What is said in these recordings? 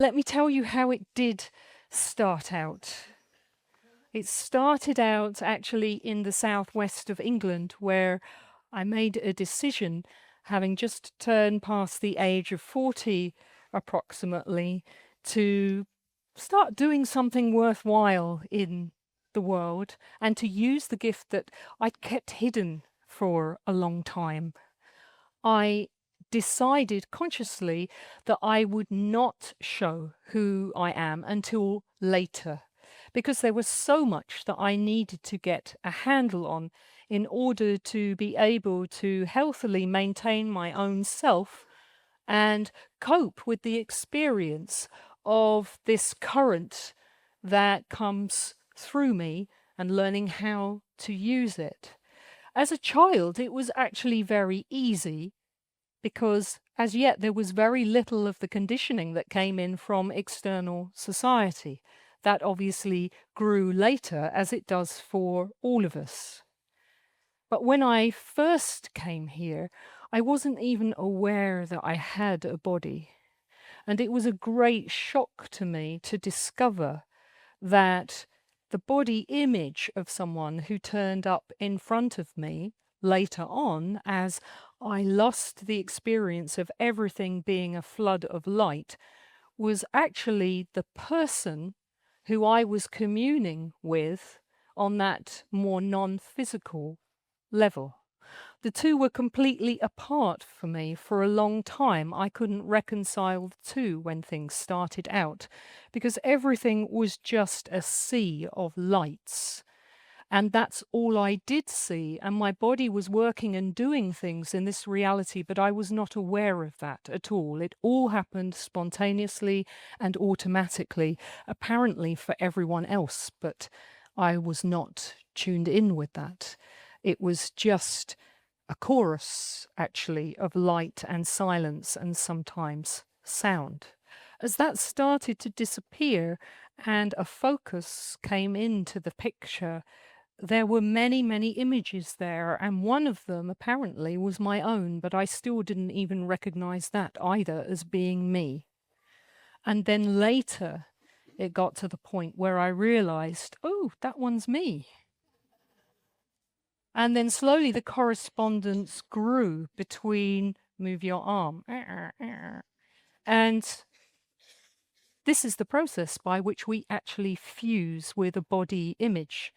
Let me tell you how it did start out. It started out actually in the southwest of England, where I made a decision, having just turned past the age of 40 approximately, to start doing something worthwhile in the world and to use the gift that I'd kept hidden for a long time. I decided consciously that I would not show who I am until later, because there was so much that I needed to get a handle on in order to be able to healthily maintain my own self and cope with the experience of this current that comes through me and learning how to use it. As a child, it was actually very easy because as yet there was very little of the conditioning that came in from external society. That obviously grew later, as it does for all of us. But when I first came here, I wasn't even aware that I had a body. And it was a great shock to me to discover that the body image of someone who turned up in front of me later on, as I lost the experience of everything being a flood of light, was actually the person who I was communing with on that more non-physical level. The two were completely apart for me for a long time. I couldn't reconcile the two when things started out because everything was just a sea of lights. And that's all I did see. And my body was working and doing things in this reality, but I was not aware of that at all. It all happened spontaneously and automatically, apparently for everyone else, but I was not tuned in with that. It was just a chorus, actually, of light and silence and sometimes sound. As that started to disappear and a focus came into the picture, there were many, many images there, and one of them apparently was my own, but I still didn't even recognize that either as being me. And then later, it got to the point where I realized, oh, that one's me. And then slowly the correspondence grew between move your arm. And this is the process by which we actually fuse with a body image.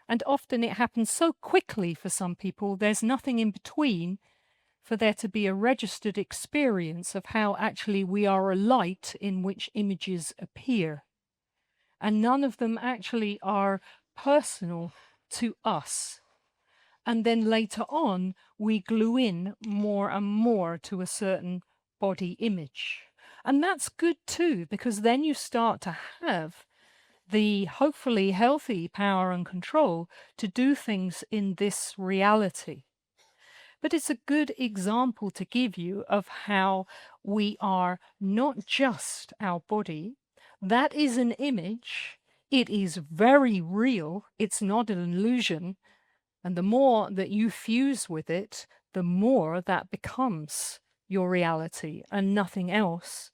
And often it happens so quickly for some people, there's nothing in between for there to be a registered experience of how actually we are a light in which images appear. And none of them actually are personal to us. And then later on, we glue in more and more to a certain body image. And that's good too, because then you start to have the hopefully healthy power and control to do things in this reality. But it's a good example to give you of how we are not just our body. That is an image. It is very real. It's not an illusion. And the more that you fuse with it, the more that becomes your reality and nothing else.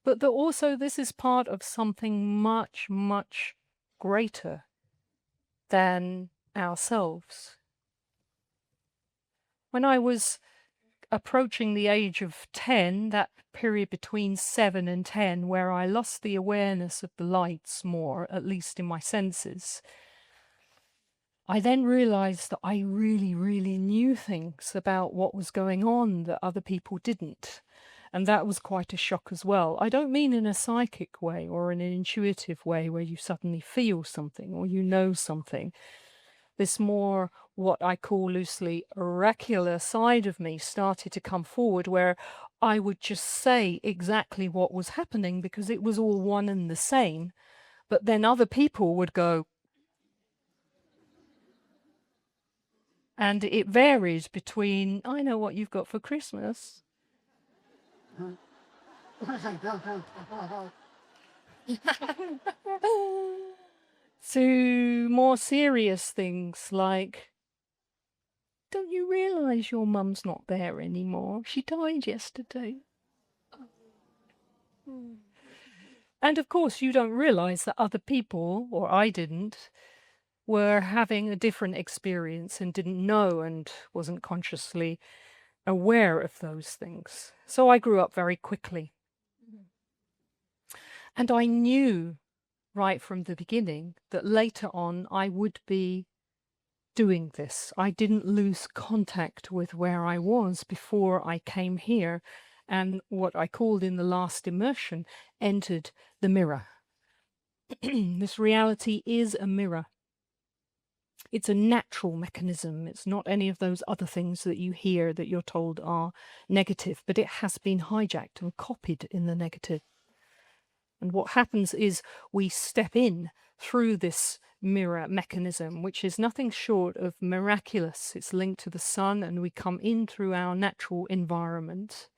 But that also this is part of something much, much greater than ourselves. When I was approaching the age of 10, that period between 7 and 10, where I lost the awareness of the lights more, at least in my senses, I then realized that I really, really knew things about what was going on that other people didn't. And that was quite a shock as well. I don't mean in a psychic way or in an intuitive way where you suddenly feel something or you know something. This more what I call loosely oracular side of me started to come forward, where I would just say exactly what was happening because it was all one and the same. But then other people would go, and it varies between, I know what you've got for Christmas, to more serious things like, don't you realise your mum's not there anymore? She died yesterday. And of course, you don't realize that other people, or I didn't, were having a different experience and didn't know and wasn't consciously aware of those things. So I grew up very quickly. And I knew right from the beginning that later on I would be doing this. I didn't lose contact with where I was before I came here, and what I called in the last immersion entered the mirror. This reality is a mirror. It's a natural mechanism. It's not any of those other things that you hear that you're told are negative, but it has been hijacked and copied in the negative. And what happens is we step in through this mirror mechanism, which is nothing short of miraculous. It's linked to the sun, and we come in through our natural environment.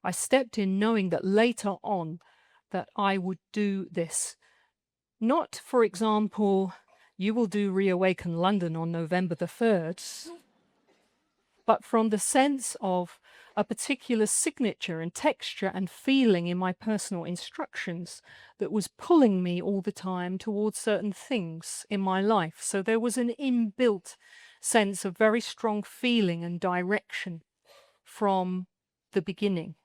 I stepped in knowing that later on that I would do this. Not, for example, you will do Reawaken London on November the 3rd, but from the sense of a particular signature and texture and feeling in my personal instructions that was pulling me all the time towards certain things in my life. So there was an inbuilt sense of very strong feeling and direction from the beginning.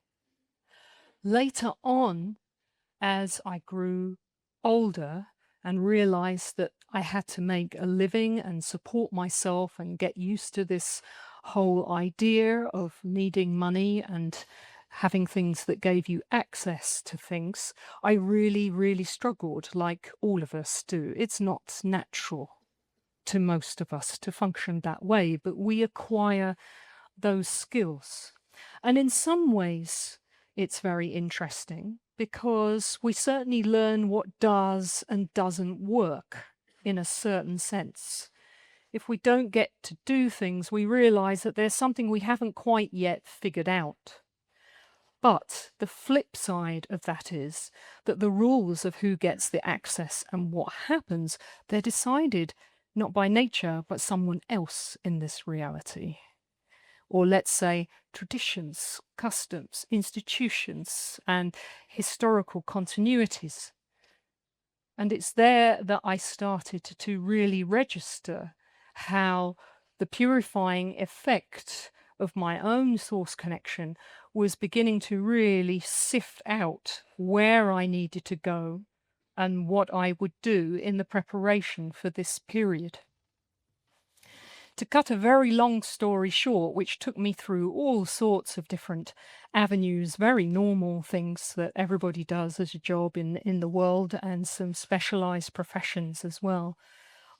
Later on, as I grew older and realized that I had to make a living and support myself and get used to this whole idea of needing money and having things that gave you access to things, I really, really struggled, like all of us do. It's not natural to most of us to function that way, but we acquire those skills. And in some ways, it's very interesting because we certainly learn what does and doesn't work in a certain sense. If we don't get to do things, we realize that there's something we haven't quite yet figured out. But the flip side of that is that the rules of who gets the access and what happens, they're decided not by nature, but someone else in this reality. Or let's say traditions, customs, institutions, and historical continuities. And it's there that I started to really register how the purifying effect of my own source connection was beginning to really sift out where I needed to go and what I would do in the preparation for this period. To cut a very long story short, which took me through all sorts of different avenues, very normal things that everybody does as a job in the world, and some specialized professions as well.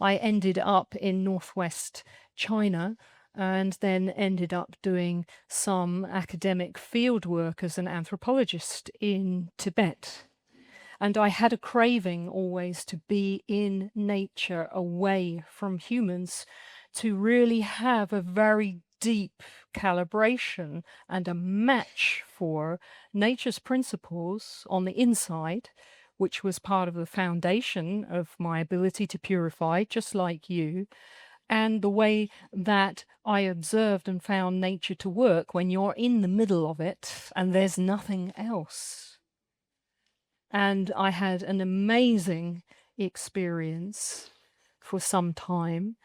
I ended up in northwest China and then ended up doing some academic field work as an anthropologist in Tibet. And I had a craving always to be in nature, away from humans, to really have a very deep calibration and a match for nature's principles on the inside, which was part of the foundation of my ability to purify, just like you, and the way that I observed and found nature to work when you're in the middle of it and there's nothing else. And I had an amazing experience for some time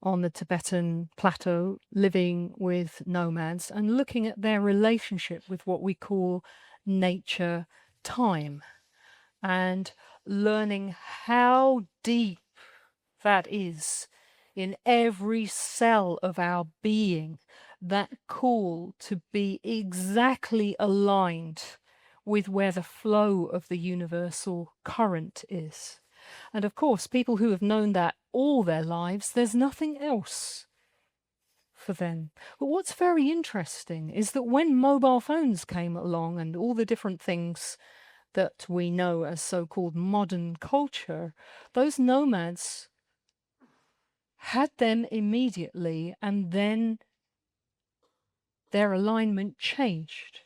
on the Tibetan plateau, living with nomads and looking at their relationship with what we call nature time, and learning how deep that is in every cell of our being, that call to be exactly aligned with where the flow of the universal current is. And of course, people who have known that all their lives, there's nothing else for them. But what's very interesting is that when mobile phones came along and all the different things that we know as so-called modern culture, those nomads had them immediately, and then their alignment changed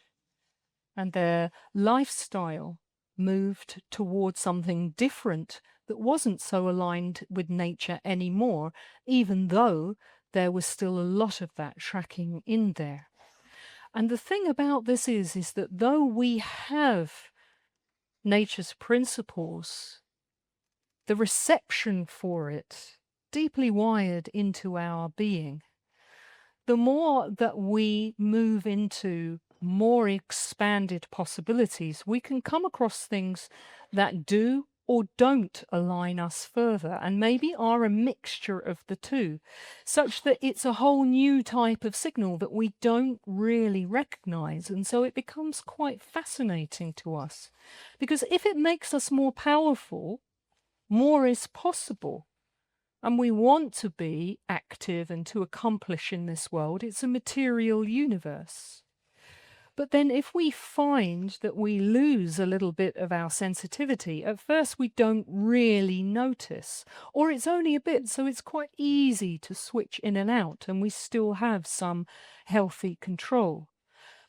and their lifestyle moved towards something different that wasn't so aligned with nature anymore, even though there was still a lot of that tracking in there. And the thing about this is that though we have nature's principles, the reception for it, deeply wired into our being, the more that we move into more expanded possibilities, we can come across things that do or don't align us further, and maybe are a mixture of the two, such that it's a whole new type of signal that we don't really recognize. And so it becomes quite fascinating to us, because if it makes us more powerful, more is possible. And we want to be active and to accomplish in this world. It's a material universe. But then if we find that we lose a little bit of our sensitivity, at first we don't really notice, or it's only a bit, so it's quite easy to switch in and out, and we still have some healthy control.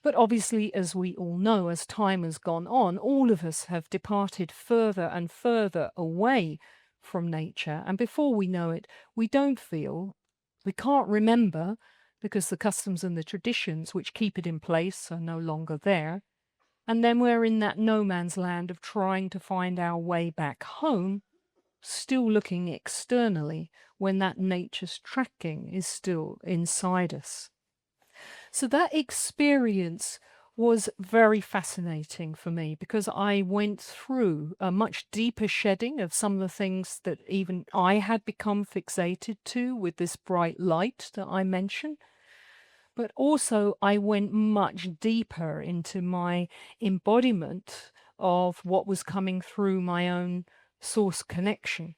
But obviously, as we all know, as time has gone on, all of us have departed further and further away from nature. And before we know it, we don't feel, we can't remember, because the customs and the traditions which keep it in place are no longer there. And then we're in that no man's land of trying to find our way back home, still looking externally when that nature's tracking is still inside us. So that experience was very fascinating for me, because I went through a much deeper shedding of some of the things that even I had become fixated to with this bright light that I mentioned. But also I went much deeper into my embodiment of what was coming through my own source connection.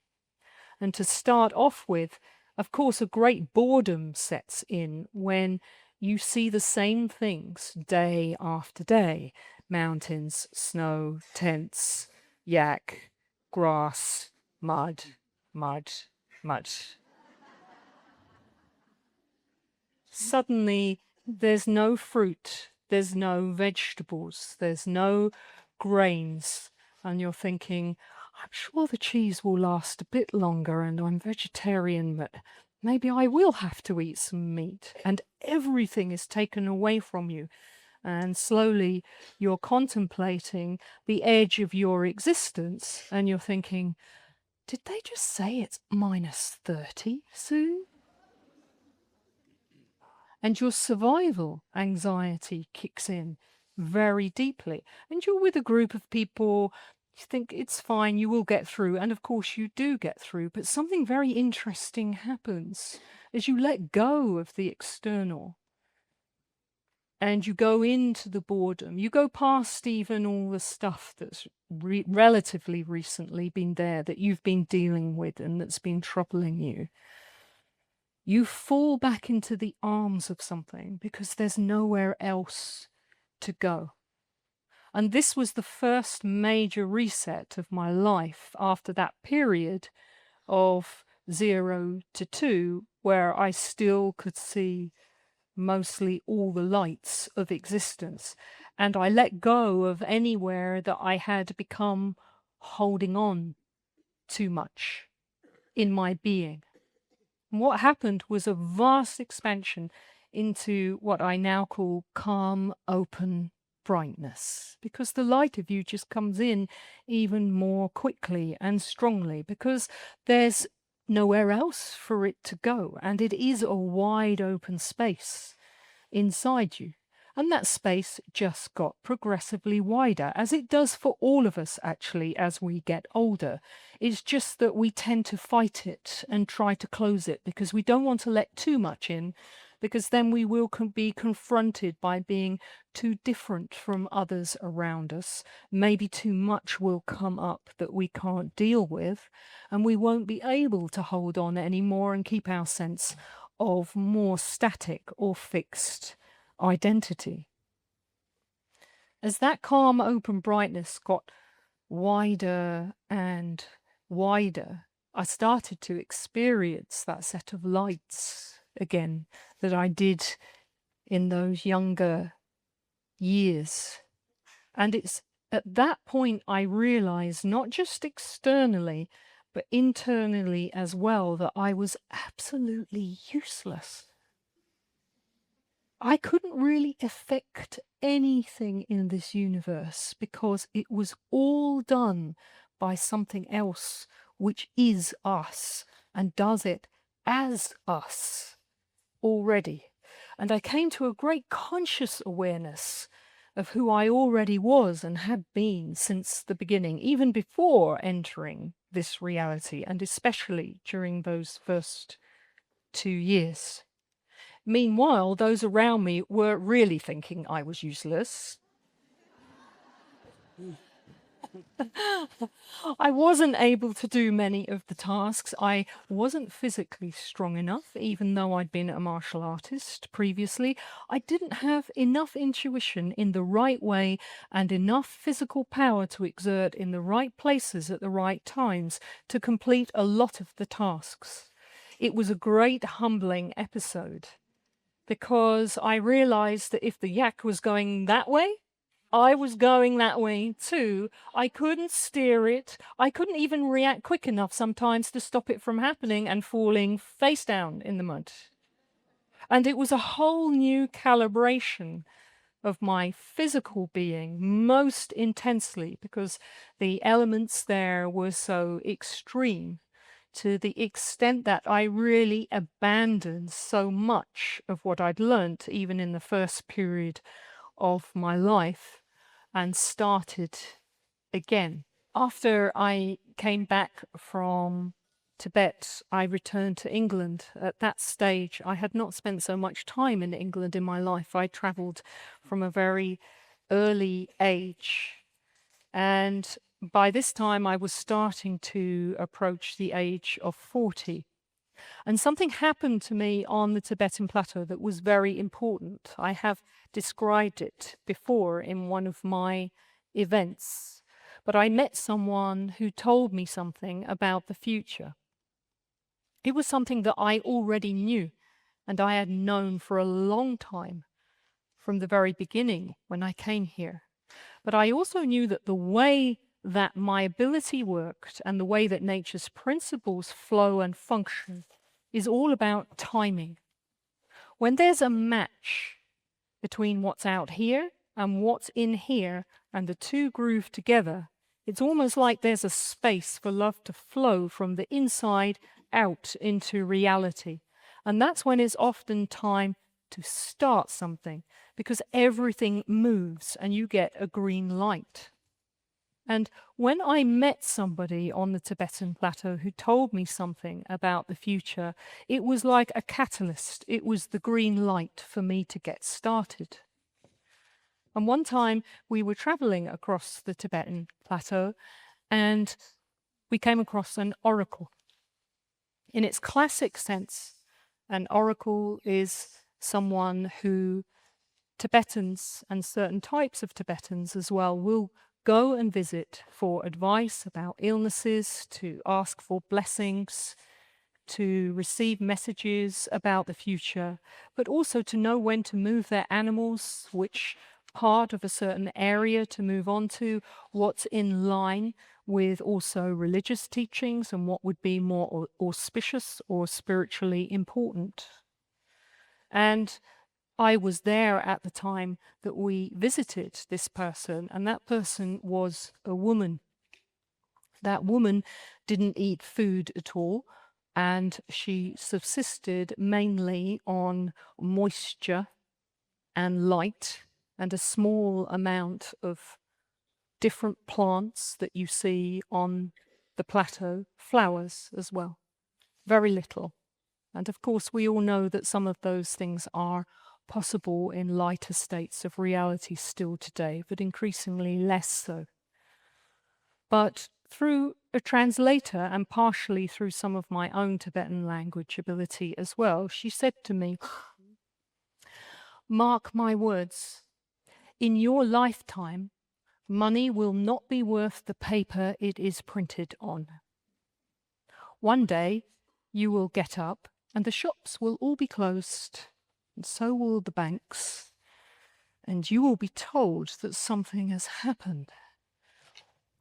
And to start off with, of course, a great boredom sets in when you see the same things day after day: mountains, snow, tents, yak, grass, mud, mud, mud. Suddenly, there's no fruit, there's no vegetables, there's no grains, and you're thinking, I'm sure the cheese will last a bit longer, and I'm vegetarian, but maybe I will have to eat some meat. And everything is taken away from you. And slowly you're contemplating the edge of your existence, and you're thinking, did they just say it's -30 soon? And your survival anxiety kicks in very deeply. And you're with a group of people, you think it's fine, you will get through. And of course, you do get through. But something very interesting happens as you let go of the external and you go into the boredom. You go past even all the stuff that's relatively recently been there that you've been dealing with and that's been troubling you. You fall back into the arms of something because there's nowhere else to go. And this was the first major reset of my life after that period of 0 to 2, where I still could see mostly all the lights of existence. And I let go of anywhere that I had become holding on too much in my being. And what happened was a vast expansion into what I now call calm, open brightness, because the light of you just comes in even more quickly and strongly, because there's nowhere else for it to go, and it is a wide open space inside you. And that space just got progressively wider, as it does for all of us actually as we get older. It's just that we tend to fight it and try to close it because we don't want to let too much in, because then we will be confronted by being too different from others around us. Maybe too much will come up that we can't deal with, and we won't be able to hold on anymore and keep our sense of more static or fixed identity. As that calm, open brightness got wider and wider, I started to experience that set of lights again that I did in those younger years. And it's at that point I realized, not just externally, but internally as well, that I was absolutely useless. I couldn't really affect anything in this universe because it was all done by something else, which is us and does it as us already. And I came to a great conscious awareness of who I already was and had been since the beginning, even before entering this reality, and especially during those first 2 years. Meanwhile, those around me were really thinking I was useless. I wasn't able to do many of the tasks. I wasn't physically strong enough, even though I'd been a martial artist previously. I didn't have enough intuition in the right way and enough physical power to exert in the right places at the right times to complete a lot of the tasks. It was a great humbling episode because I realized that if the yak was going that way, I was going that way too. I couldn't steer it. I couldn't even react quick enough sometimes to stop it from happening and falling face down in the mud. And it was a whole new calibration of my physical being most intensely because the elements there were so extreme to the extent that I really abandoned so much of what I'd learnt, even in the first period of my life, and started again. After I came back from Tibet, I returned to England. At that stage, I had not spent so much time in England in my life. I travelled from a very early age. And by this time, I was starting to approach the age of 40. And something happened to me on the Tibetan plateau that was very important. I have described it before in one of my events, but I met someone who told me something about the future. It was something that I already knew and I had known for a long time from the very beginning when I came here. But I also knew that the way that my ability worked and the way that nature's principles flow and function is all about timing. When there's a match between what's out here and what's in here, and the two groove together, it's almost like there's a space for love to flow from the inside out into reality. And that's when it's often time to start something, because everything moves and you get a green light. And when I met somebody on the Tibetan plateau who told me something about the future, it was like a catalyst. It was the green light for me to get started. And one time we were traveling across the Tibetan plateau and we came across an oracle. In its classic sense, an oracle is someone who Tibetans and certain types of Tibetans as well will go and visit for advice about illnesses, to ask for blessings, to receive messages about the future, but also to know when to move their animals, which part of a certain area to move on to, what's in line with also religious teachings and what would be more auspicious or spiritually important. And I was there at the time that we visited this person, and that person was a woman. That woman didn't eat food at all, and she subsisted mainly on moisture and light and a small amount of different plants that you see on the plateau, flowers as well. Very little. And of course, we all know that some of those things are possible in lighter states of reality still today, but increasingly less so. But through a translator and partially through some of my own Tibetan language ability as well, she said to me, "Mark my words, in your lifetime, money will not be worth the paper it is printed on. One day, you will get up and the shops will all be closed, and so will the banks, and you will be told that something has happened.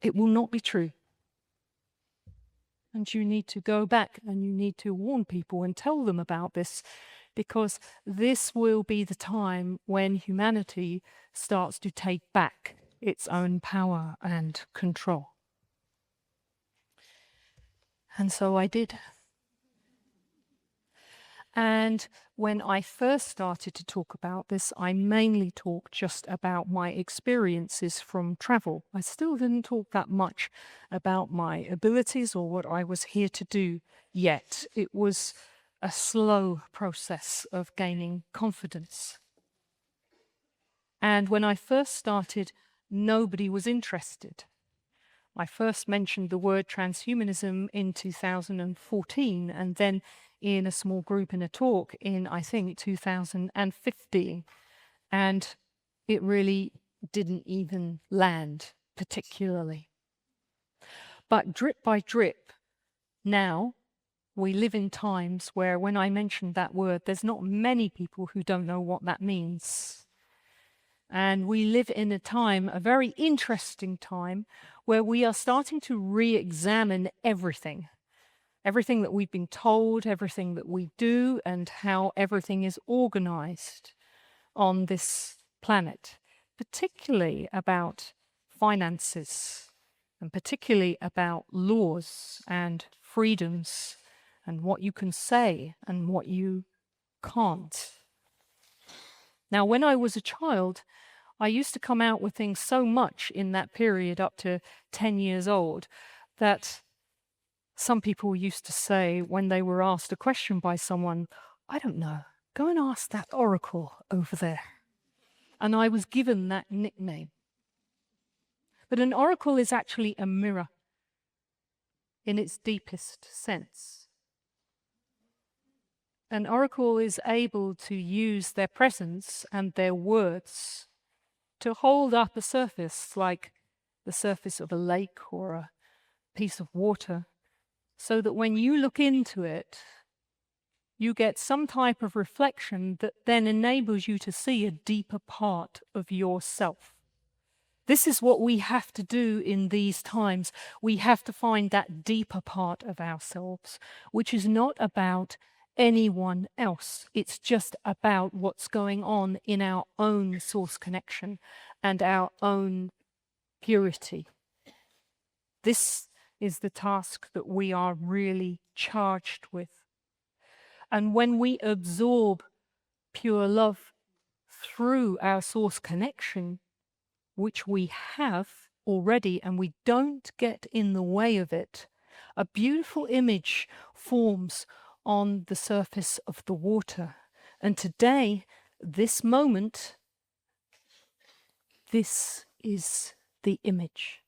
It will not be true. And you need to go back and you need to warn people and tell them about this because this will be the time when humanity starts to take back its own power and control. And so I did. And when I first started to talk about this, I mainly talked just about my experiences from travel. I still didn't talk that much about my abilities or what I was here to do yet. It was a slow process of gaining confidence. And when I first started, nobody was interested. I first mentioned the word transhumanism in 2014, and then in a small group in a talk in, I think, 2015. And it really didn't even land particularly. But drip by drip, now we live in times where when I mention that word, there's not many people who don't know what that means. And we live in a time, a very interesting time, where we are starting to re-examine everything that we've been told, everything that we do, and how everything is organized on this planet, particularly about finances, and particularly about laws and freedoms, and what you can say and what you can't. Now, when I was a child, I used to come out with things so much in that period up to 10 years old that some people used to say when they were asked a question by someone, I don't know, go and ask that oracle over there. And I was given that nickname. But an oracle is actually a mirror in its deepest sense. An oracle is able to use their presence and their words to hold up a surface like the surface of a lake or a piece of water, so that when you look into it, you get some type of reflection that then enables you to see a deeper part of yourself. This is what we have to do in these times. We have to find that deeper part of ourselves, which is not about anyone else. It's just about what's going on in our own source connection and our own purity. This is the task that we are really charged with. And when we absorb pure love through our source connection, which we have already, and we don't get in the way of it, a beautiful image forms on the surface of the water. And today, this moment, this is the image.